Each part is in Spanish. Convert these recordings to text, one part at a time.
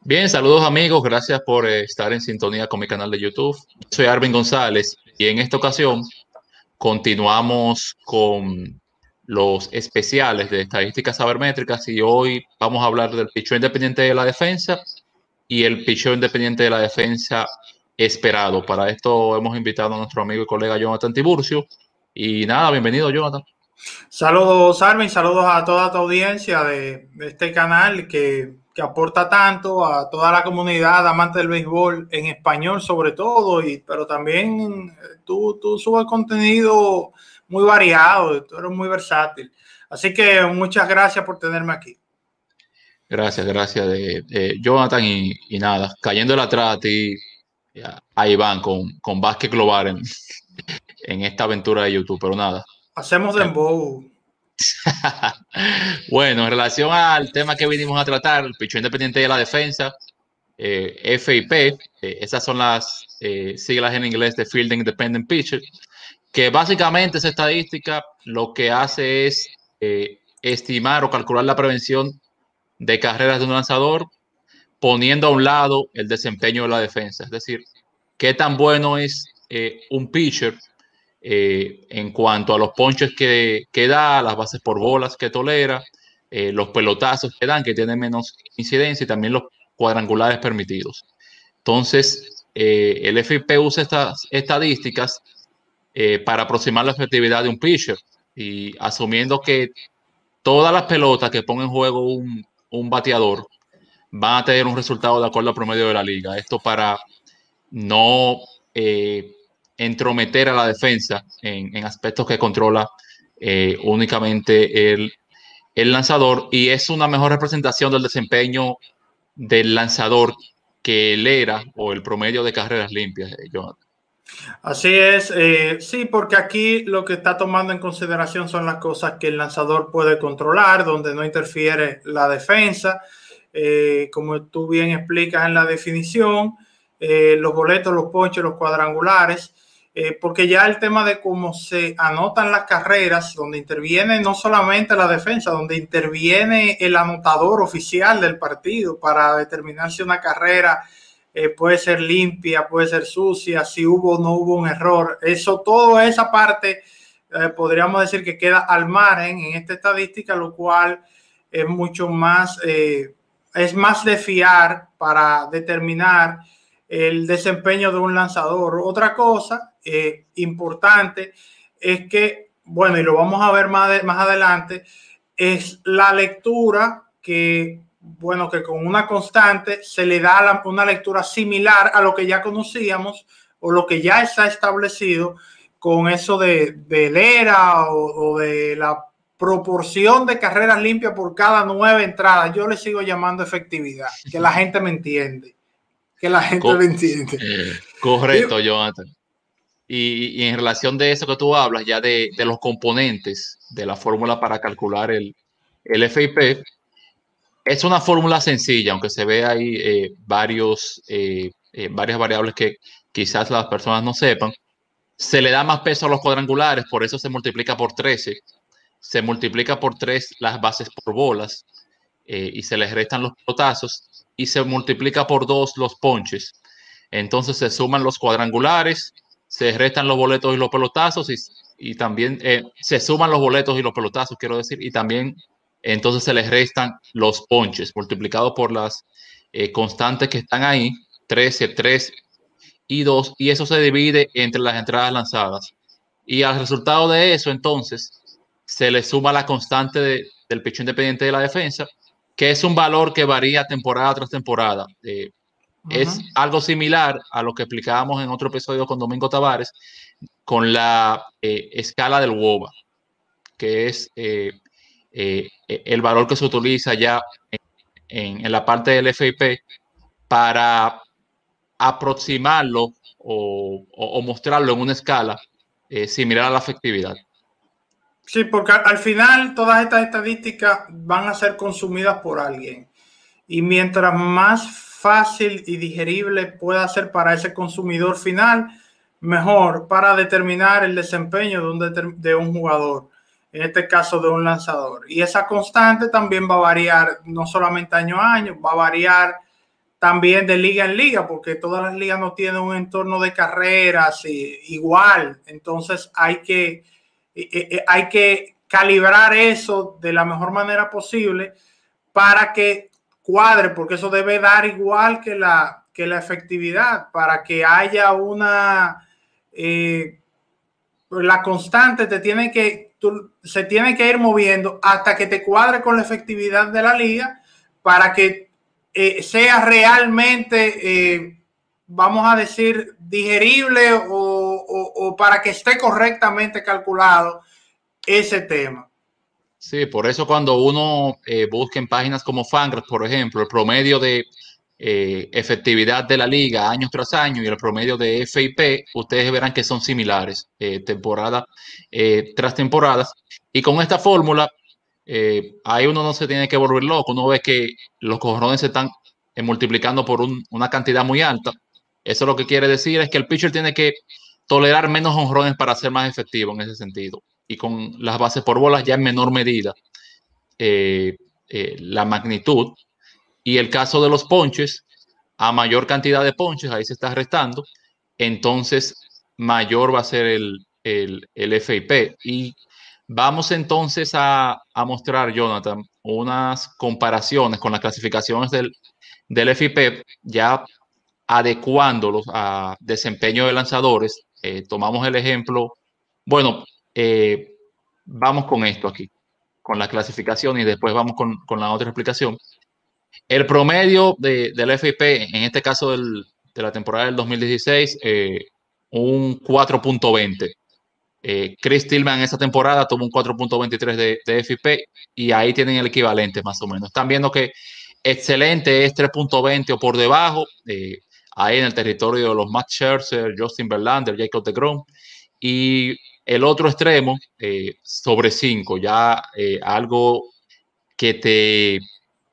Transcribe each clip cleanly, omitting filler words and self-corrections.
Bien, saludos amigos, gracias por estar en sintonía con mi canal de YouTube. Soy Arvin González y en esta ocasión continuamos con los especiales de estadísticas sabermétricas y hoy vamos a hablar del picheo independiente de la defensa y el picheo independiente de la defensa esperado. Para esto hemos invitado a nuestro amigo y colega Jonathan Tiburcio y nada, bienvenido Jonathan. Saludos, Armin, saludos a toda tu audiencia de este canal que aporta tanto a toda la comunidad amante del béisbol en español sobre todo, pero también tú subes contenido muy variado, tú eres muy versátil. Así que muchas gracias por tenerme aquí. Gracias, gracias Jonathan y nada, cayéndole atrás a ti, a Iván con Básquet Global en esta aventura de YouTube, pero nada. Hacemos dembow. Bueno, en relación al tema que vinimos a tratar, el picheo independiente de la defensa, FIP, esas son las siglas en inglés de Field Independent Pitcher, que básicamente esa estadística lo que hace es estimar o calcular la prevención de carreras de un lanzador poniendo a un lado el desempeño de la defensa. Es decir, qué tan bueno es un pitcher en cuanto a los ponches que da, las bases por bolas que tolera, los pelotazos que dan, que tienen menos incidencia, y también los cuadrangulares permitidos. Entonces, el FIP usa estas estadísticas para aproximar la efectividad de un pitcher y asumiendo que todas las pelotas que ponga en juego un bateador van a tener un resultado de acuerdo al promedio de la liga. Esto para no entrometer a la defensa en aspectos que controla únicamente el lanzador, y es una mejor representación del desempeño del lanzador que el ERA o el promedio de carreras limpias, Jonathan. Así es, sí, porque aquí lo que está tomando en consideración son las cosas que el lanzador puede controlar, donde no interfiere la defensa, como tú bien explicas en la definición, los boletos, los ponches, los cuadrangulares, porque ya el tema de cómo se anotan las carreras, donde interviene no solamente la defensa, donde interviene el anotador oficial del partido para determinar si una carrera puede ser limpia, puede ser sucia, si hubo o no hubo un error. Eso, toda esa parte podríamos decir que queda al margen en esta estadística, lo cual es mucho más, es más de fiar para determinar el desempeño de un lanzador. Otra cosa importante es que, bueno, y lo vamos a ver más adelante, es la lectura que bueno, que con una constante se le da una lectura similar a lo que ya conocíamos o lo que ya está establecido con eso del ERA o de la proporción de carreras limpias por cada 9 entradas. Yo le sigo llamando efectividad, que la gente me entiende, que la gente me Co entiende. Correcto, Jonathan. Y en relación de eso que tú hablas, ya de los componentes de la fórmula para calcular el FIP, es una fórmula sencilla, aunque se ve ahí varias variables que quizás las personas no sepan. Se le da más peso a los cuadrangulares, por eso se multiplica por 13. Se multiplica por 3 las bases por bolas y se les restan los pelotazos y se multiplica por 2 los ponches. Entonces se suman los cuadrangulares, se restan los boletos y los pelotazos y también se suman los boletos y los pelotazos, quiero decir, y también entonces se les restan los ponches multiplicados por las constantes que están ahí, 13, 3 y 2, y eso se divide entre las entradas lanzadas. Y al resultado de eso, entonces, se le suma la constante del pitcher independiente de la defensa, que es un valor que varía temporada tras temporada. Es algo similar a lo que explicábamos en otro episodio con Domingo Tavares, con la escala del WOBA, que es el valor que se utiliza ya en la parte del FIP para aproximarlo o mostrarlo en una escala similar a la efectividad. Sí, porque al final todas estas estadísticas van a ser consumidas por alguien. Y mientras más fácil y digerible pueda ser para ese consumidor final, mejor para determinar el desempeño de un jugador, en este caso de un lanzador. Y esa constante también va a variar no solamente año a año, va a variar también de liga en liga, porque todas las ligas no tienen un entorno de carreras igual. Entonces hay que calibrar eso de la mejor manera posible para que cuadre, porque eso debe dar igual que la efectividad, para que haya una... la constante se tiene que ir moviendo hasta que te cuadre con la efectividad de la liga para que sea realmente, vamos a decir, digerible o para que esté correctamente calculado ese tema. Sí, por eso cuando uno busca en páginas como Fangraphs, por ejemplo, el promedio de efectividad de la liga año tras año y el promedio de FIP, ustedes verán que son similares temporada tras temporada. Y con esta fórmula, ahí uno no se tiene que volver loco. Uno ve que los jonrones se están multiplicando por una cantidad muy alta. Eso lo que quiere decir es que el pitcher tiene que tolerar menos jonrones para ser más efectivo en ese sentido. Y con las bases por bolas ya en menor medida la magnitud. Y el caso de los ponches, a mayor cantidad de ponches, ahí se está restando, entonces mayor va a ser el FIP. Y vamos entonces a mostrar, Jonathan, unas comparaciones con las clasificaciones del FIP, ya adecuándolos a desempeño de lanzadores. Tomamos el ejemplo, bueno, vamos con esto aquí, con la clasificación y después vamos con la otra explicación. El promedio del FIP, en este caso de la temporada del 2016, un 4.20. Chris Tillman en esa temporada tuvo un 4.23 de FIP y ahí tienen el equivalente más o menos. Están viendo que excelente es 3.20 o por debajo, ahí en el territorio de los Max Scherzer, Justin Verlander, Jacob deGrom. Y el otro extremo, sobre 5, ya algo que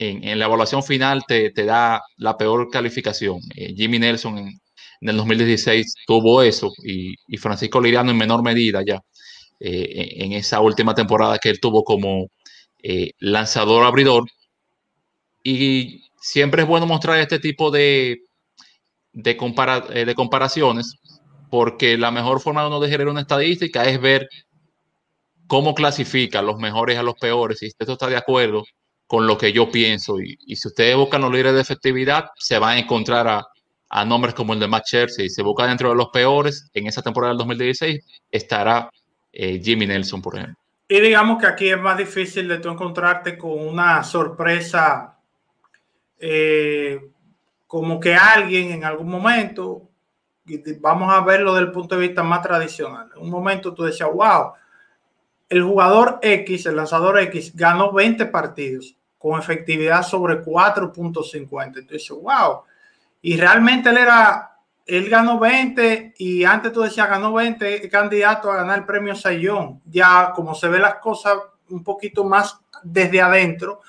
en la evaluación final te da la peor calificación. Jimmy Nelson en el 2016 tuvo eso y Francisco Liriano en menor medida ya en esa última temporada que él tuvo como lanzador abridor. Y siempre es bueno mostrar este tipo de comparaciones porque la mejor forma de uno de generar una estadística es ver cómo clasifican los mejores a los peores, y esto está de acuerdo con lo que yo pienso. Y si ustedes buscan los líderes de efectividad, se van a encontrar a nombres como el de Max Scherzer. Y si se busca dentro de los peores, en esa temporada del 2016 estará Jimmy Nelson, por ejemplo. Y digamos que aquí es más difícil de tú encontrarte con una sorpresa, como que alguien en algún momento, vamos a verlo desde el punto de vista más tradicional, en un momento tú decías, wow, el jugador X, el lanzador X, ganó 20 partidos con efectividad sobre 4.50. Entonces, wow. Y realmente él ganó 20 y antes tú decías ganó 20 candidato a ganar el premio Cy Young. Ya como se ve las cosas un poquito más desde adentro,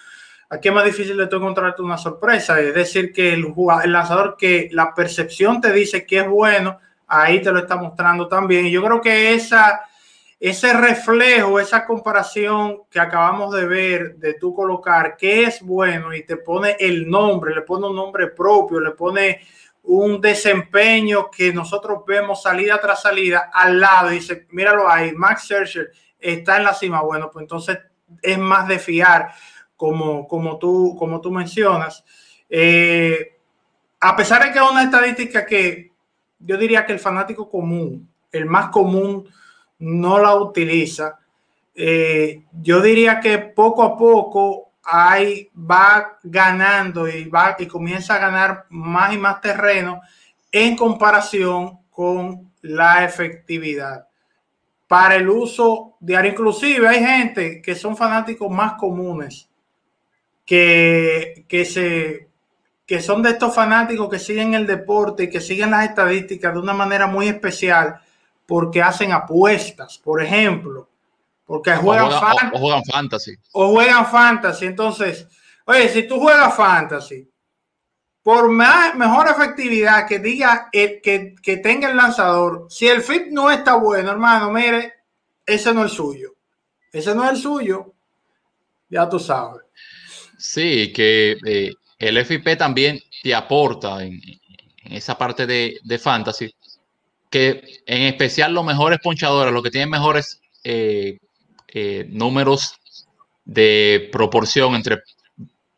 aquí es más difícil de tú encontrarte una sorpresa. Es decir, que el lanzador que la percepción te dice que es bueno, ahí te lo está mostrando también. Y yo creo que ese reflejo, esa comparación que acabamos de ver, de tú colocar qué es bueno y te pone el nombre, le pone un nombre propio, le pone un desempeño que nosotros vemos salida tras salida al lado y dice, míralo ahí, Max Scherzer está en la cima. Bueno, pues entonces es más de fiar, como tú mencionas. A pesar de que es una estadística que yo diría que el fanático común, el más común, no la utiliza, yo diría que poco a poco va ganando y comienza a ganar más y más terreno en comparación con la efectividad para el uso diario. Inclusive hay gente que son fanáticos más comunes que son de estos fanáticos que siguen el deporte y que siguen las estadísticas de una manera muy especial, porque hacen apuestas, por ejemplo, porque juegan fantasy. O juegan fantasy. Entonces, oye, si tú juegas fantasy, por mejor efectividad que diga que tenga el lanzador, si el fit no está bueno, hermano, mire, ese no es el suyo. Ese no es el suyo. Ya tú sabes. Sí, que el FIP también te aporta en esa parte de fantasy, que en especial los mejores ponchadores, los que tienen mejores números de proporción entre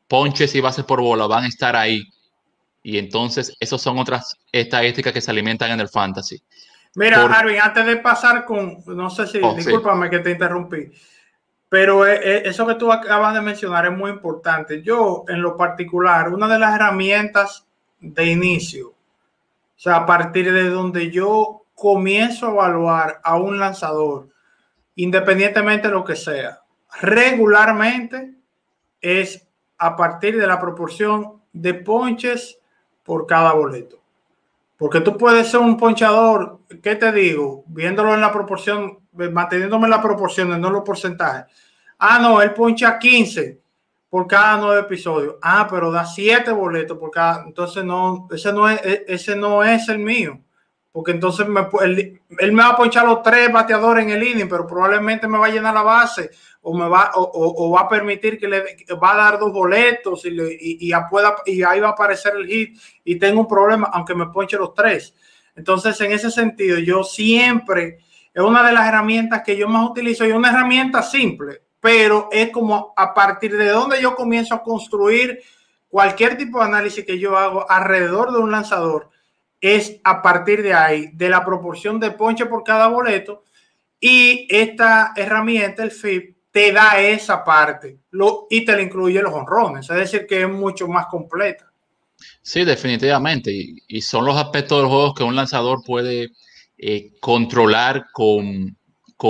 ponches y bases por bola, van a estar ahí. Y entonces, esas son otras estadísticas que se alimentan en el fantasy. Mira, Arvin, antes de pasar con, no sé si, discúlpame que te interrumpí, pero eso que tú acabas de mencionar es muy importante. Yo, en lo particular, una de las herramientas de inicio, o sea, a partir de donde yo comienzo a evaluar a un lanzador, independientemente de lo que sea, regularmente es a partir de la proporción de ponches por cada boleto. Porque tú puedes ser un ponchador, ¿qué te digo? Viéndolo en la proporción, manteniéndome en la proporción, no los porcentajes. Ah, no, él poncha 15 por cada 9 episodios. Ah, pero da 7 boletos por cada. Entonces, no, ese no es el mío. Porque entonces él me va a ponchar los 3 bateadores en el inning, pero probablemente me va a llenar la base o me va o va a permitir que le va a dar 2 boletos y ahí va a aparecer el hit y tengo un problema aunque me ponche los 3. Entonces, en ese sentido, yo siempre, es una de las herramientas que yo más utilizo y una herramienta simple, pero es como a partir de donde yo comienzo a construir cualquier tipo de análisis que yo hago alrededor de un lanzador, es a partir de ahí, de la proporción de ponche por cada boleto, y esta herramienta, el FIP, te da esa parte y te le incluye los honrones, es decir, que es mucho más completa. Sí, definitivamente, y son los aspectos del juego que un lanzador puede controlar con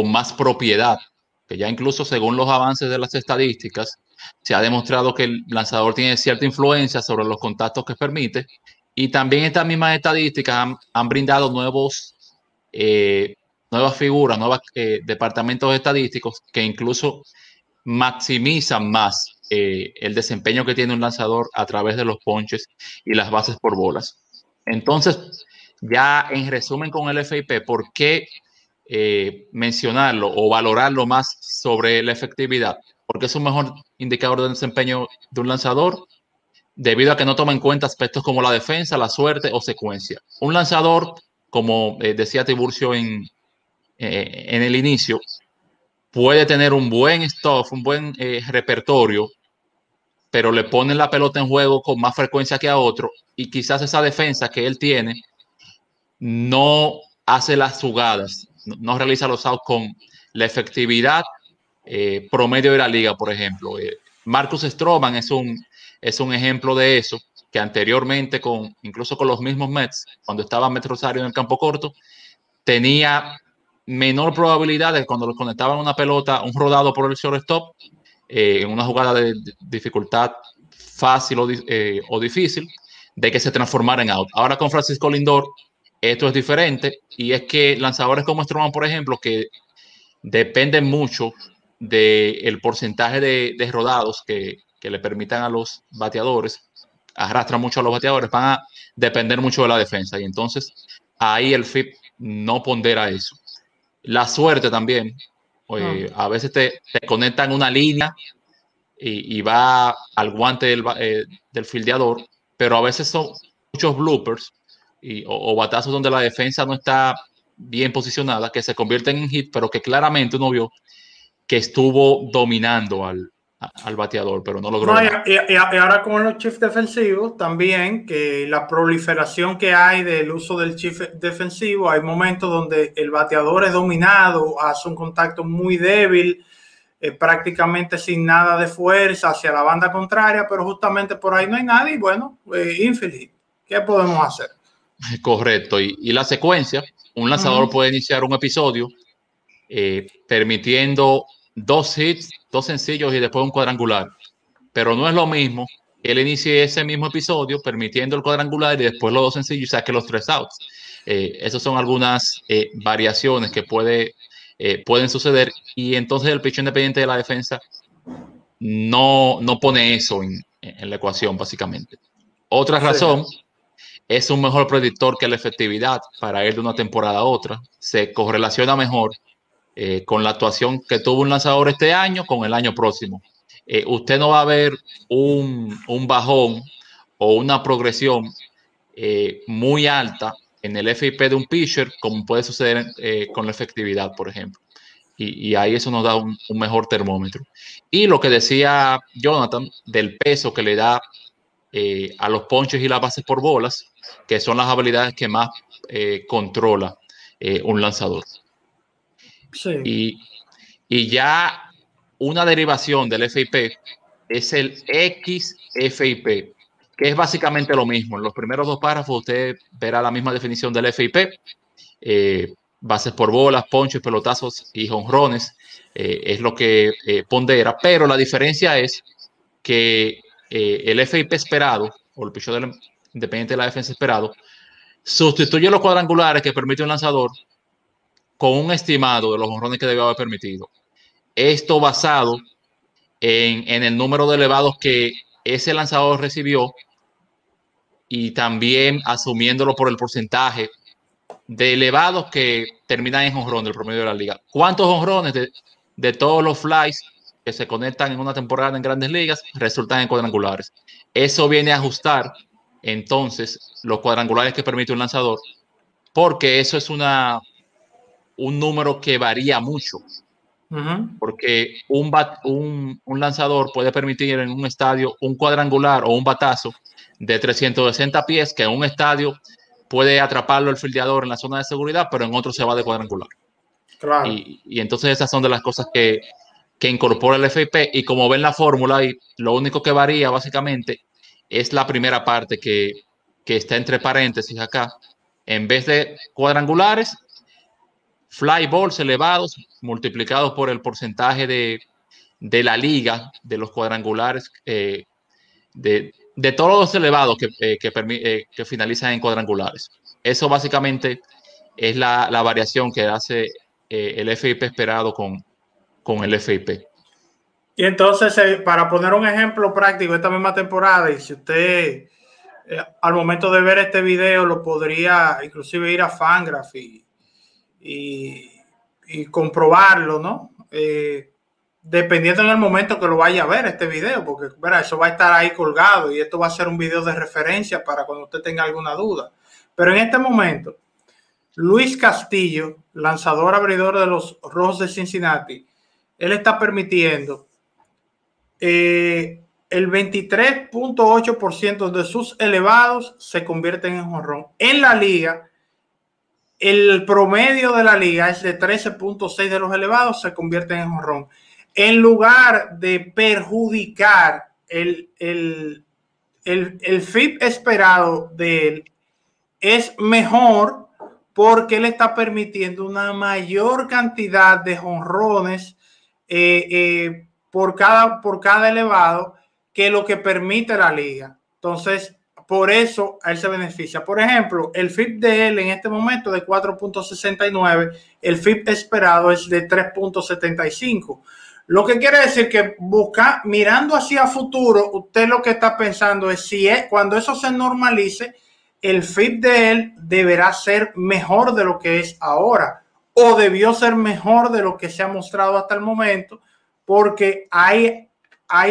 más propiedad, que ya incluso según los avances de las estadísticas, se ha demostrado que el lanzador tiene cierta influencia sobre los contactos que permite, y también estas mismas estadísticas han brindado nuevas figuras, nuevos departamentos estadísticos que incluso maximizan más el desempeño que tiene un lanzador a través de los ponches y las bases por bolas. Entonces, ya en resumen con el FIP, ¿por qué mencionarlo o valorarlo más sobre la efectividad? Porque es un mejor indicador de desempeño de un lanzador debido a que no toma en cuenta aspectos como la defensa, la suerte o secuencia. Un lanzador, como decía Tiburcio en el inicio, puede tener un buen stuff, un buen repertorio, pero le ponen la pelota en juego con más frecuencia que a otro y quizás esa defensa que él tiene no hace las jugadas, no realiza los outs con la efectividad promedio de la liga, por ejemplo. Marcus Stroman es un ejemplo de eso, que anteriormente, incluso con los mismos Mets, cuando estaba Met Rosario en el campo corto, tenía menor probabilidad de que cuando los conectaban una pelota, un rodado por el shortstop, en una jugada de dificultad fácil o difícil, de que se transformara en out. Ahora con Francisco Lindor, esto es diferente, y es que lanzadores como Stroman, por ejemplo, que dependen mucho del porcentaje de rodados que le permitan a los bateadores, arrastran mucho a los bateadores, van a depender mucho de la defensa, y entonces ahí el FIP no pondera eso. La suerte también, a veces te conectan una línea y va al guante del fildeador, pero a veces son muchos bloopers o batazos donde la defensa no está bien posicionada, que se convierten en hit, pero que claramente uno vio que estuvo dominando al bateador, pero no logró. Y ahora con los chiefs defensivos también, que la proliferación que hay del uso del chief defensivo, hay momentos donde el bateador es dominado, hace un contacto muy débil, prácticamente sin nada de fuerza hacia la banda contraria, pero justamente por ahí no hay nadie y bueno, infield. ¿Qué podemos hacer? Correcto, y la secuencia, un lanzador puede iniciar un episodio permitiendo 2 hits, 2 sencillos y después un cuadrangular, pero no es lo mismo que él inicie ese mismo episodio permitiendo el cuadrangular y después los 2 sencillos y saque los 3 outs. Esas son algunas variaciones que pueden suceder, y entonces el pitcher independiente de la defensa no pone eso en la ecuación, básicamente. Otra razón es un mejor predictor que la efectividad para ir de una temporada a otra. Se correlaciona mejor con la actuación que tuvo un lanzador este año con el año próximo. Usted no va a ver un bajón o una progresión muy alta en el FIP de un pitcher, como puede suceder con la efectividad, por ejemplo. Y ahí eso nos da un mejor termómetro. Y lo que decía Jonathan del peso que le da a los ponches y las bases por bolas, que son las habilidades que más controla un lanzador. Sí. Y ya una derivación del FIP es el XFIP, que es básicamente lo mismo. En los primeros dos párrafos usted verá la misma definición del FIP, bases por bolas, ponches, pelotazos y jonrones, es lo que pondera, pero la diferencia es que el FIP esperado, o el picheo independiente de la defensa esperado, sustituye los cuadrangulares que permite un lanzador con un estimado de los jonrones que debió haber permitido. Esto basado en el número de elevados que ese lanzador recibió y también asumiéndolo por el porcentaje de elevados que terminan en jonrón del promedio de la liga. ¿Cuántos jonrones de todos los flies que se conectan en una temporada en Grandes Ligas resultan en cuadrangulares? Eso viene a ajustar entonces los cuadrangulares que permite un lanzador, porque eso es un número que varía mucho. Porque un lanzador puede permitir en un estadio un cuadrangular o un batazo de 360 pies, que en un estadio puede atraparlo el fildeador en la zona de seguridad, pero en otro se va de cuadrangular. Claro. Y entonces esas son de las cosas que incorpora el FIP, y como ven la fórmula, y lo único que varía básicamente es la primera parte que está entre paréntesis acá. En vez de cuadrangulares, fly balls elevados multiplicados por el porcentaje de la liga, de los cuadrangulares, de todos los elevados que finalizan en cuadrangulares. Eso básicamente es la variación que hace el FIP esperado con el FIP. Y entonces, para poner un ejemplo práctico, esta misma temporada, y si usted al momento de ver este video lo podría inclusive ir a Fangraph y comprobarlo, ¿no? Dependiendo en el momento que lo vaya a ver este video, porque verá, eso va a estar ahí colgado y esto va a ser un video de referencia para cuando usted tenga alguna duda. Pero en este momento, Luis Castillo, lanzador abridor de los Rojos de Cincinnati, él está permitiendo el 23.8% de sus elevados se convierten en jonrón. En la liga, el promedio de la liga es de 13.6 de los elevados se convierten en jonrón. En lugar de perjudicar el FIP esperado de él, es mejor porque él está permitiendo una mayor cantidad de jonrones por cada elevado que lo que permite la liga. Entonces, por eso a él se beneficia. Por ejemplo, el FIP de él en este momento de 4.69, el FIP esperado es de 3.75. Lo que quiere decir que mirando hacia futuro, usted lo que está pensando es cuando eso se normalice, el FIP de él deberá ser mejor de lo que es ahora, o debió ser mejor de lo que se ha mostrado hasta el momento, porque hay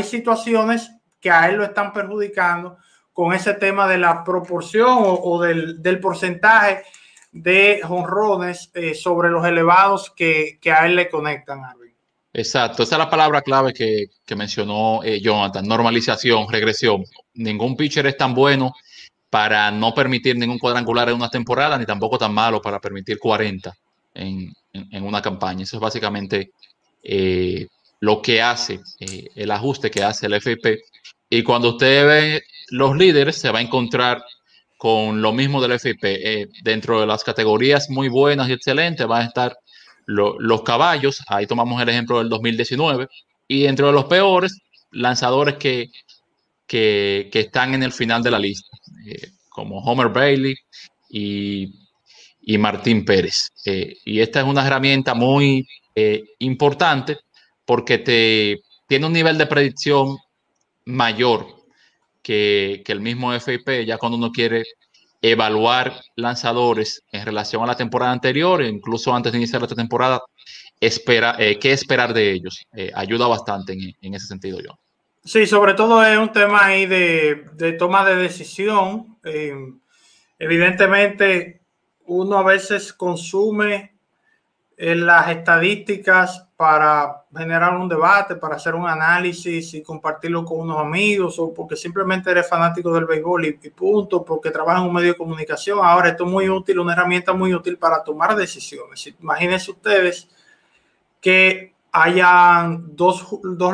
situaciones que a él lo están perjudicando con ese tema de la proporción o del porcentaje de jonrones sobre los elevados que a él le conectan, Arvin. Exacto, esa es la palabra clave que mencionó Jonathan: normalización, regresión. Ningún pitcher es tan bueno para no permitir ningún cuadrangular en una temporada, ni tampoco tan malo para permitir 40 en una campaña. Eso es básicamente lo que hace, el ajuste que hace el FIP. Y cuando usted ve los líderes, se va a encontrar con lo mismo del FIP. Dentro de las categorías muy buenas y excelentes van a estar los caballos. Ahí tomamos el ejemplo del 2019. Y dentro de los peores, lanzadores que están en el final de la lista, como Homer Bailey y Martín Pérez. Y esta es una herramienta muy importante porque tiene un nivel de predicción mayor que el mismo FIP, ya cuando uno quiere evaluar lanzadores en relación a la temporada anterior, e incluso antes de iniciar esta temporada, qué esperar de ellos. Ayuda bastante en ese sentido, yo. Sí, sobre todo es un tema ahí de toma de decisión. Evidentemente, uno a veces consume las estadísticas para generar un debate, para hacer un análisis y compartirlo con unos amigos, o porque simplemente eres fanático del béisbol y punto, porque trabajas en un medio de comunicación. Ahora esto es muy útil, una herramienta muy útil para tomar decisiones. Imagínense ustedes que hayan dos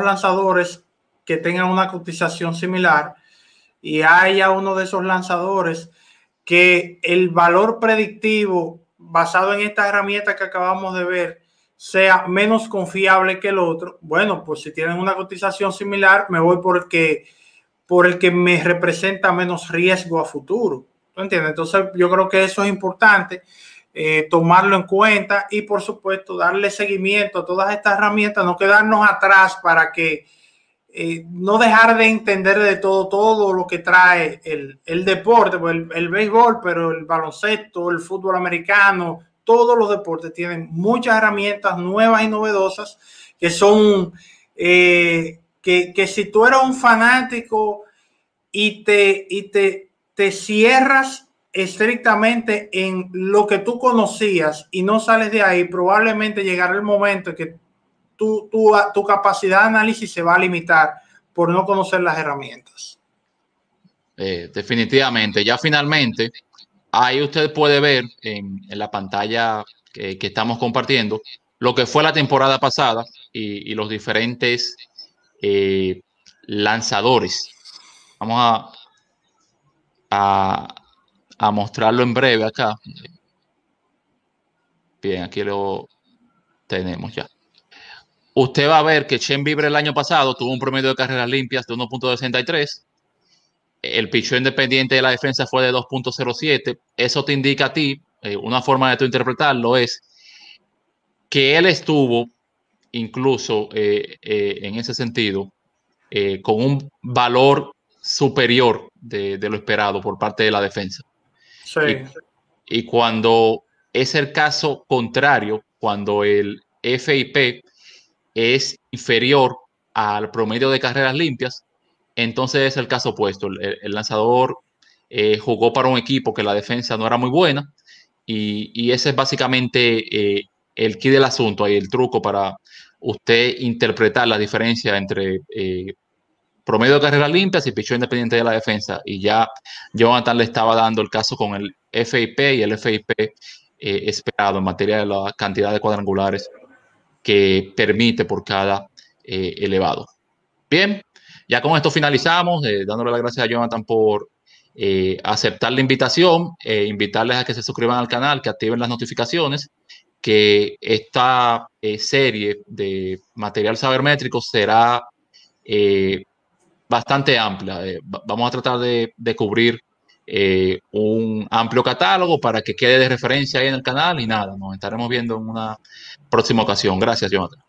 lanzadores que tengan una cotización similar y haya uno de esos lanzadores que el valor predictivo basado en esta herramienta que acabamos de ver sea menos confiable que el otro. Bueno, pues si tienen una cotización similar, me voy por el que me representa menos riesgo a futuro. ¿Tú entiendes? Entonces yo creo que eso es importante, tomarlo en cuenta y por supuesto darle seguimiento a todas estas herramientas, no quedarnos atrás para que no dejar de entender de todo lo que trae el deporte, pues el béisbol, pero el baloncesto, el fútbol americano, todos los deportes tienen muchas herramientas nuevas y novedosas que son que si tú eres un fanático y te cierras estrictamente en lo que tú conocías y no sales de ahí, probablemente llegará el momento que tu capacidad de análisis se va a limitar por no conocer las herramientas. Definitivamente. Ya finalmente, ahí usted puede ver en la pantalla que estamos compartiendo lo que fue la temporada pasada y los diferentes lanzadores. Vamos a, a mostrarlo en breve acá. Bien, aquí lo tenemos ya. Usted va a ver que Shane Bieber el año pasado tuvo un promedio de carreras limpias de 1.63. El picheo independiente de la defensa fue de 2.07. Eso te indica a ti, una forma de tú interpretarlo es que él estuvo incluso en ese sentido con un valor superior de lo esperado por parte de la defensa. Sí. Y cuando es el caso contrario, cuando el FIP es inferior al promedio de carreras limpias, entonces es el caso opuesto. El lanzador jugó para un equipo que la defensa no era muy buena y ese es básicamente el key del asunto, ahí el truco para usted interpretar la diferencia entre promedio de carreras limpias y picheo independiente de la defensa. Y ya Jonathan le estaba dando el caso con el FIP y el FIP esperado en materia de la cantidad de cuadrangulares que permite por cada elevado. Bien, ya con esto finalizamos, dándole las gracias a Jonathan por aceptar la invitación, invitarles a que se suscriban al canal, que activen las notificaciones, que esta serie de material sabermétrico será bastante amplia. Vamos a tratar de cubrir un amplio catálogo para que quede de referencia ahí en el canal y nada, nos estaremos viendo en una próxima ocasión. Gracias, Jonathan.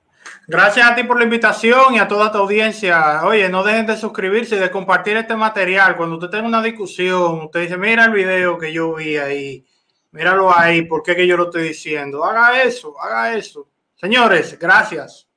Gracias a ti por la invitación y a toda tu audiencia. Oye, no dejen de suscribirse y de compartir este material. Cuando usted tenga una discusión, usted dice, mira el video que yo vi ahí, míralo ahí, ¿por qué que yo lo estoy diciendo? Haga eso, haga eso. Señores, gracias.